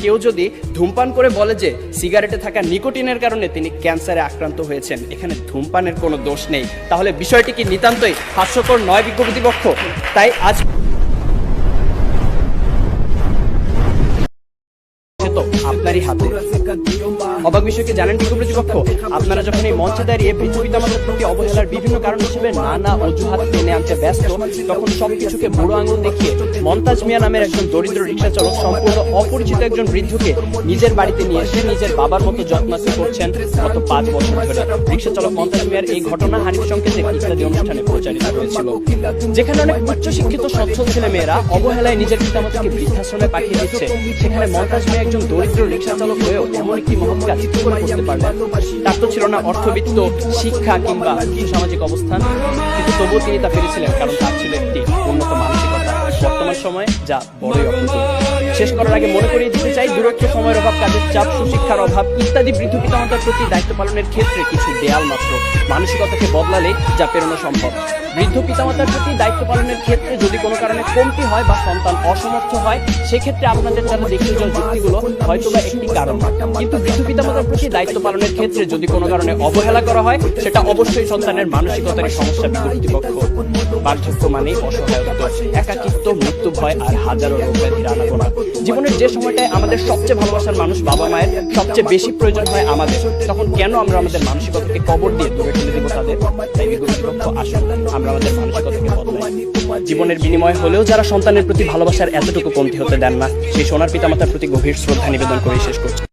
কেউ যদি ধূমপান করে বলে যে সিগারেটে থাকা নিকোটিনের কারণে তিনি ক্যান্সারে আক্রান্ত হয়েছেন, এখানে ধূমপানের কোনো দোষ নেই, তাহলে বিষয়টি কি নিতান্তই হাস্যকর নয় বিজ্ঞ কর্তৃপক্ষ? তাই আজ আপনারই হাতে। অবাক বিষয়কে জানেন বিজ্ঞ কর্তৃপক্ষ, আপনারা যখন এই মঞ্চে দাঁড়িয়ে বৃদ্ধ পিতামাতার প্রতি অবহেলার বিভিন্ন কারণ হিসেবে নানা অজুহাত টেনে আনতে ব্যস্ত, তখন সবকিছুকে বুড়ো আঙুল দেখিয়ে মমতাজ মিয়া নামের একজন দরিদ্র রিক্সা চালক সম্পূর্ণ অপরিচিত একজন বৃদ্ধকে নিজের বাড়িতে নিয়ে এসে নিজের বাবার মতো যত্নাসি করছেন গত 5 বছর ধরে। রিক্সা চালক মমতাজ মিয়ার এই ঘটনা হানিফ সংকেতে ইত্যাদি অনুষ্ঠানে প্রচারিত হয়েছিল, যেখানে অনেক উচ্চশিক্ষিত সচ্ছল ছেলে মেয়েরা অবহেলায় নিজের পিতামাতাকে বৃদ্ধাশ্রমে পাঠিয়ে দিচ্ছে, সেখানে মমতাজ মিয়া একজন দরিদ্র রিক্সা চালক হয়েও এমন একটি মহৎ কাজ কি করে করতে পারলেন? তার তো ছিল না অর্থবিত্ত, শিক্ষা কিংবা সামাজিক অবস্থান, কিন্তু তবুও তিনি তা পেরেছিলেন কারণ তার ছিল একটি উন্নত মানসিকতা। বর্তমান সময়ে যা বড়ই অপ্রতুল। শেষ করার আগে মনে করিয়ে দিতে চাই, দূরত্ব, সময়ের অভাব, কাজের চাপ, সুশিক্ষার অভাব ইত্যাদি বৃদ্ধ পিতামাতার প্রতি দায়িত্ব পালনের ক্ষেত্রে কিছু দেয়াল মাত্র, মানসিকতাকে বদলালে যা পেরোনো সম্ভব। বৃদ্ধ পিতামাতার প্রতি দায়িত্ব পালনের ক্ষেত্রে যদি কোনো কারণে কমতি হয় বা সন্তান অসমর্থ হয়, সেক্ষেত্রে আপনাদের যারা দেখতে যাওয়া যুক্তিগুলো হয়তোবা একটি কারণ, কিন্তু বৃদ্ধ পিতামাতার প্রতি দায়িত্ব পালনের ক্ষেত্রে যদি কোনো কারণে অবহেলা করা হয়, সেটা অবশ্যই সন্তানের মানসিকতারই সমস্যা। কর্তৃপক্ষ বার্ধক্য মানেই অসহায়ত্ব, একাকিত্ব, মৃত্যু ভয় আর হাজারো রোগ ব্যাধির আনাগোনা। জীবনের যে সময়টায় আমাদের সবচেয়ে ভালোবাসার মানুষ বাবা মায়ের সবচেয়ে বেশি প্রয়োজন হয় আমাদের, তখন কেন আমরা আমাদের মানসিকতাকে কবর দিয়ে দূরে ঠেলে দেবো তাদের? তাই কর্তৃপক্ষ আসুন আমরা আমাদের মানসিকতাকে বদলাই। জীবনের বিনিময় হলেও যারা সন্তানের প্রতি ভালোবাসার এতটুকু কমতি হতে দেন না, সেই সোনার পিতামাতার প্রতি গভীর শ্রদ্ধা নিবেদন করে শেষ করছি।